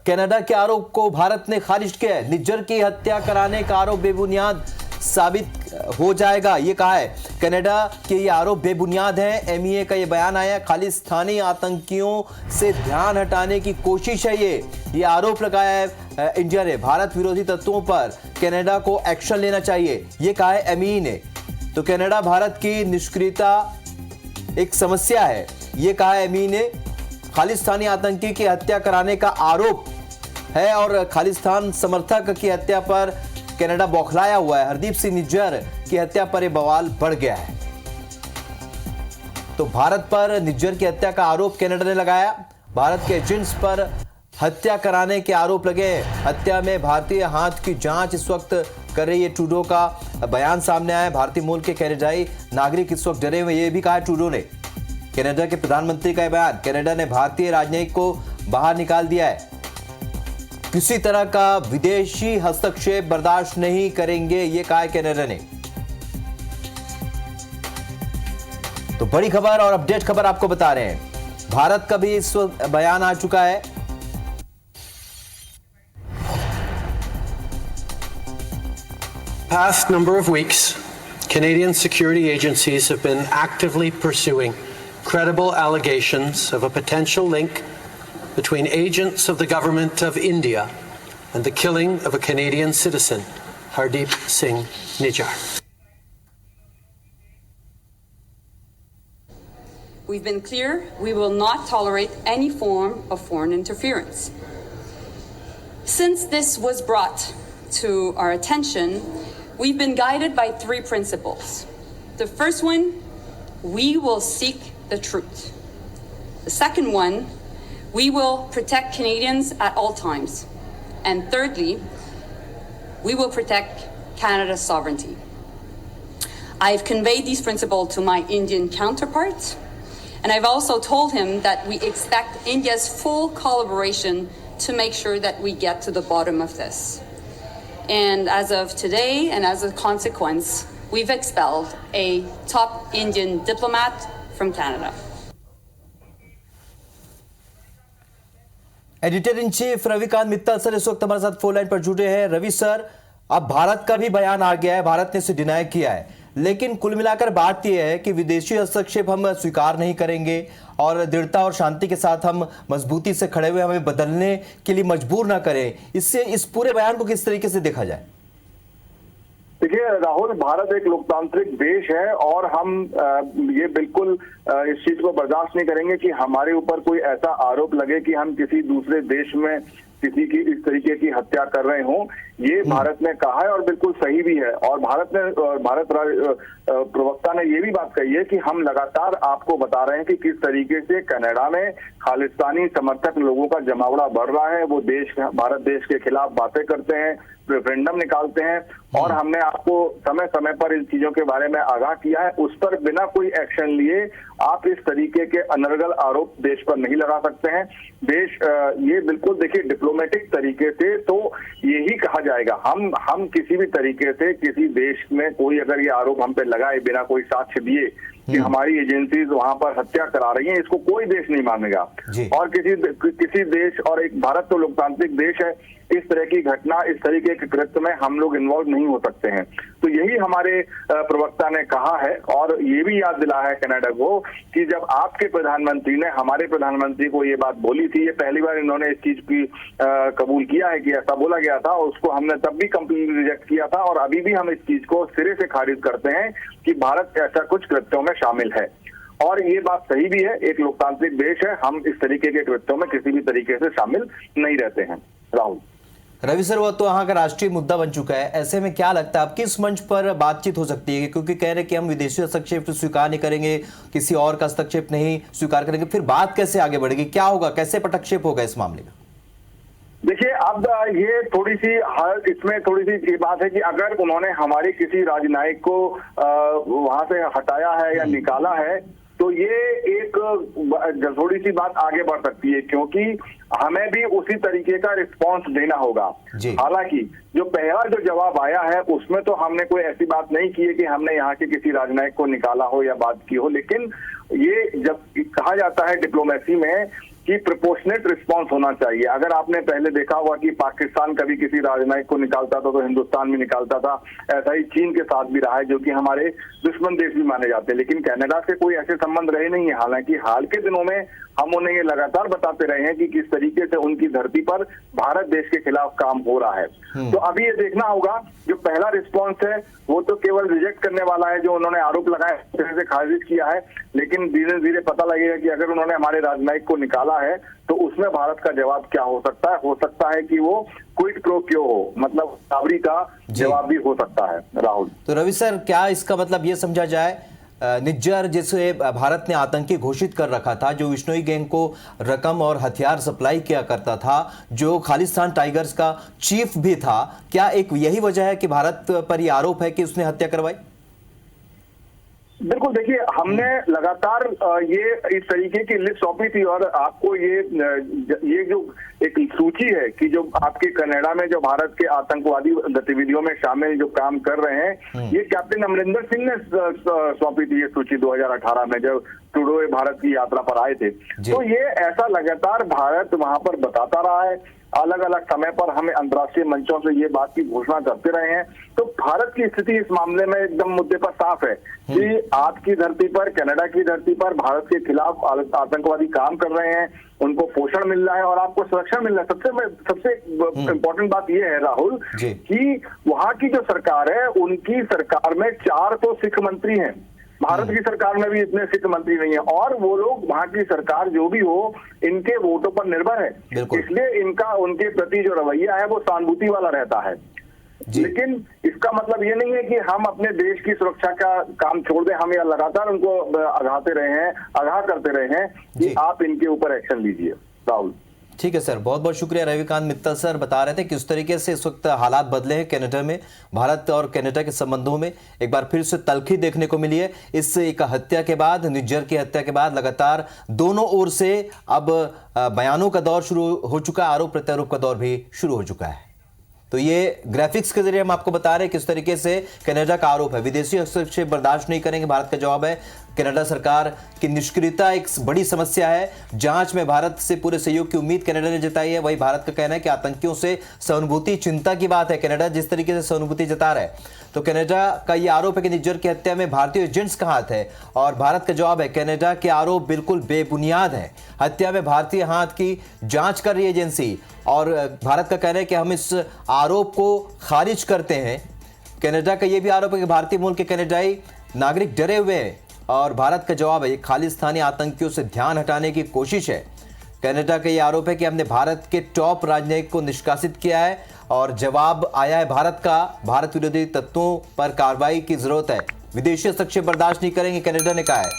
Canada के आरोप को भारत ने खारिज किया है। निज्जर की हत्या कराने का आरोप बेबुनियाद साबित हो जाएगा, ये कहा है। कनाडा के ये आरोप बेबुनियाद हैं। एमईए का ये बयान आया, खालिस्तानी आतंकियों से ध्यान हटाने की कोशिश है। ये आरोप लगाया है इंडिया ने। भारत विरोधी तत्वों पर कनाडा को एक्शन लेना चाहिए, ये कहा है एमईए ने। तो कनाडा भारत की निष्क्रियता एक समस्या है, ये कहा है एमईए ने। खालिस्तानी आतंकी की हत्या कराने का आरोप है और खालिस्तान समर्थक की हत्या पर कनाडा बौखलाया हुआ है। हरदीप सिंह निज्जर की हत्या पर यह बवाल बढ़ गया है। तो भारत पर निज्जर की हत्या का आरोप कनाडा ने लगाया। भारत के एजेंट्स पर हत्या कराने के आरोप लगे। हत्या में भारतीय हाथ की जांच इस वक्त कर रही है। ट्रूडो का बयान सामने आया। भारतीय मूल के कनाडाई नागरिक इस वक्त डरे हुए, ये भी कहा ट्रूडो ने। कनाडा के प्रधानमंत्री का बयान, कनाडा ने भारतीय राजनयिक को बाहर निकाल दिया है। किसी तरह का विदेशी हस्तक्षेप बर्दाश्त नहीं करेंगे, यह कहा है कनाडा ने। तो बड़ी खबर और अपडेट खबर आपको बता रहे हैं। भारत का भी इस वक्त बयान आ चुका है। Past number of weeks, Canadian security agencies have been actively pursuing credible allegations of a potential link between agents of the government of India and the killing of a Canadian citizen, Hardeep Singh Nijjar. We've been clear, we will not tolerate any form of foreign interference. Since this was brought to our attention, we've been guided by three principles. The first one, we will seek the truth. The second one, we will protect Canadians at all times. And thirdly, we will protect Canada's sovereignty. I've conveyed these principles to my Indian counterpart, and I've also told him that we expect India's full collaboration to make sure that we get to the bottom of this. And as of today, and as a consequence, we've expelled a top Indian diplomat from Canada. Editor in chief Ravikant Mittal sir इस वक्त हमारे साथ phone line पर जुड़े हैं। Ravi sir, अब भारत का भी बयान आ गया है, भारत ने इसे डिनाई किया है, लेकिन कुल मिलाकर बात यह है कि विदेशी हस्तक्षेप हम स्वीकार नहीं करेंगे और दृढ़ता और शांति के साथ हम मजबूती से खड़े हुए हमें बदलने के लिए मजबूर ना करें। इससे इस पूरे बयान को किस तरीके से देखा जाए? देखिए राहुल, भारत एक लोकतांत्रिक देश है और हम ये बिल्कुल इस चीज को बर्दाश्त नहीं करेंगे कि हमारे ऊपर कोई ऐसा आरोप लगे कि हम किसी दूसरे देश में किसी की इस तरीके की हत्या कर रहे हों। ये भारत ने कहा है और बिल्कुल सही भी है। और भारत प्रवक्ता ने ये भी बात कही है कि हम लगातार आपको बता रहे हैं कि किस तरीके से कनाडा में खालिस्तानी समर्थक लोगों का जमावड़ा बढ़ रहा है। वो भारत देश के खिलाफ बातें करते हैं, रेफरेंडम निकालते हैं और हमने आपको समय समय पर इन चीजों के बारे में आगाह किया है। उस पर बिना कोई एक्शन लिए आप इस तरीके के अनर्गल आरोप देश पर नहीं लगा सकते हैं। देश ये बिल्कुल देखिए डिप्लोमेटिक तरीके से तो यही कहा जाएगा। हम किसी भी तरीके से किसी देश में कोई अगर ये आरोप हम पे लगाए बिना कोई साक्ष्य दिए कि हमारी एजेंसीज वहां पर हत्या करा रही हैं, इसको कोई देश नहीं मानेगा। और किसी देश, और एक भारत तो लोकतांत्रिक देश है, इस तरह की घटना, इस तरीके के कृत्य में हम लोग इन्वॉल्व नहीं हो सकते हैं। तो यही हमारे प्रवक्ता ने कहा है और ये भी याद दिला है कनाडा को कि जब आपके प्रधानमंत्री ने हमारे प्रधानमंत्री को ये बात बोली थी, ये पहली बार इन्होंने इस चीज की कबूल किया है कि ऐसा बोला गया था, और उसको हमने तब भी कंप्लीटली रिजेक्ट किया था और अभी भी हम इस चीज को सिरे से खारिज करते हैं कि भारत ऐसा कुछ कृत्यों में शामिल है। और ये बात सही भी है, एक लोकतांत्रिक देश है, हम इस तरीके के कृत्यों में किसी भी तरीके से शामिल नहीं रहते हैं। राहुल, रवि सर, वो तो वहां का राष्ट्रीय मुद्दा बन चुका है। ऐसे में क्या लगता है आप किस मंच पर बातचीत हो सकती है? क्योंकि कह रहे कि हम विदेशी हस्तक्षेप स्वीकार नहीं करेंगे, किसी और का हस्तक्षेप नहीं स्वीकार करेंगे, फिर बात कैसे आगे बढ़ेगी? क्या होगा, कैसे पटक्षेप होगा इस मामले में? देखिए अब ये इसमें थोड़ी सी ये बात है कि अगर उन्होंने हमारे किसी राजनयिक को वहां से हटाया है या निकाला है तो ये एक थोड़ी सी बात आगे बढ़ सकती है, क्योंकि हमें भी उसी तरीके का रिस्पांस देना होगा। हालांकि जो पहला जो जवाब आया है उसमें तो हमने कोई ऐसी बात नहीं की है कि हमने यहाँ के किसी राजनयिक को निकाला हो या बात की हो, लेकिन ये जब कहा जाता है डिप्लोमेसी में कि प्रोपोर्शनेट रिस्पॉन्स होना चाहिए। अगर आपने पहले देखा होगा कि पाकिस्तान कभी किसी राजनयिक को निकालता था तो हिंदुस्तान भी निकालता था, ऐसा ही चीन के साथ भी रहा है, जो कि हमारे दुश्मन देश भी माने जाते हैं। लेकिन कनाडा से कोई ऐसे संबंध रहे नहीं है। हालांकि हाल के दिनों में हम उन्हें ये लगातार बताते रहे हैं कि किस तरीके से उनकी धरती पर भारत देश के खिलाफ काम हो रहा है। तो अभी ये देखना होगा, जो पहला रिस्पॉन्स है वो तो केवल रिजेक्ट करने वाला है, जो उन्होंने आरोप लगाया से खारिज किया है। लेकिन धीरे धीरे पता लगेगा कि अगर उन्होंने हमारे राजनयिक को निकाला है तो उसमें भारत का जवाब क्या हो सकता है। हो सकता है कि वो क्विड प्रो क्यो हो, मतलब बराबरी का जवाब भी हो सकता है। राहुल, तो रवि सर, क्या इसका मतलब ये समझा जाए निज्जर, जिसे भारत ने आतंकी घोषित कर रखा था, जो विश्नोई गैंग को रकम और हथियार सप्लाई किया करता था, जो खालिस्तान टाइगर्स का चीफ भी था, क्या एक यही वजह है कि भारत पर यह आरोप है कि उसने हत्या करवाई? बिल्कुल, देखिए हमने लगातार ये इस तरीके की लिस्ट सौंपी थी और आपको ये जो एक सूची है कि जो आपके कनाडा में जो भारत के आतंकवादी गतिविधियों में शामिल जो काम कर रहे हैं, ये कैप्टन अमरिंदर सिंह ने सौंपी थी ये सूची 2018 में, जब ट्रूडो भारत की यात्रा पर आए थे। तो ये ऐसा लगातार भारत वहां पर बताता रहा है, अलग अलग समय पर हमें अंतर्राष्ट्रीय मंचों से ये बात की घोषणा करते रहे हैं। तो भारत की स्थिति इस मामले में एकदम मुद्दे पर साफ है कि आपकी धरती पर, कनाडा की धरती पर भारत के खिलाफ आतंकवादी काम कर रहे हैं, उनको पोषण मिल रहा है और आपको सुरक्षा मिल रहा है। सबसे इम्पोर्टेंट बात यह है राहुल कि वहां की जो सरकार है, उनकी सरकार में 4 तो सिख मंत्री हैं। भारत की सरकार में भी इतने सिख मंत्री नहीं है और वो लोग, वहां की सरकार जो भी हो, इनके वोटों पर निर्भर है। इसलिए इनका उनके प्रति जो रवैया है वो सहानुभूति वाला रहता है। लेकिन इसका मतलब ये नहीं है कि हम अपने देश की सुरक्षा का काम छोड़ दें। हम यह लगातार उनको आगाह करते रहे हैं कि आप इनके ऊपर एक्शन लीजिए। राहुल, ठीक है सर, बहुत बहुत शुक्रिया। रविकांत मित्तल सर बता रहे थे कि उस तरीके से इस वक्त हालात बदले हैं कनाडा में, भारत और कनाडा के संबंधों में एक बार फिर से तल्खी देखने को मिली है। इस एक हत्या के बाद, निज्जर की हत्या के बाद लगातार दोनों ओर से अब बयानों का दौर शुरू हो चुका है, आरोप प्रत्यारोप का दौर भी शुरू हो चुका है। तो ये ग्राफिक्स के जरिए हम आपको बता रहे हैं किस तरीके से कनाडा का आरोप है, विदेशी हस्तक्षेप बर्दाश्त नहीं करेंगे, भारत का जवाब है। कनाडा सरकार की निष्क्रियता एक बड़ी समस्या है। जांच में भारत से पूरे सहयोग की उम्मीद कनाडा ने जताई है। वही भारत का कहना है कि आतंकियों से सहानुभूति चिंता की बात है। कनाडा जिस तरीके से सहानुभूति जता रहा है, तो कनाडा का यह आरोप है कि निज्जर की हत्या में भारतीय एजेंट्स का हाथ है और भारत का जवाब है कनाडा के आरोप बिल्कुल बेबुनियाद है। हत्या में भारतीय हाथ की जांच कर रही है एजेंसी और भारत का कहना है कि हम इस आरोप को खारिज करते हैं। कनाडा का यह भी आरोप है कि भारतीय मूल के कनाडाई नागरिक डरे हुए हैं और भारत का जवाब है ये खालिस्तानी आतंकियों से ध्यान हटाने की कोशिश है। कनाडा का यह आरोप है कि हमने भारत के टॉप राजनयिक को निष्कासित किया है और जवाब आया है भारत का, भारत विरोधी तत्वों पर कार्रवाई की जरूरत है, विदेशी हस्तक्षेप बर्दाश्त नहीं करेंगे, कनाडा ने कहा है।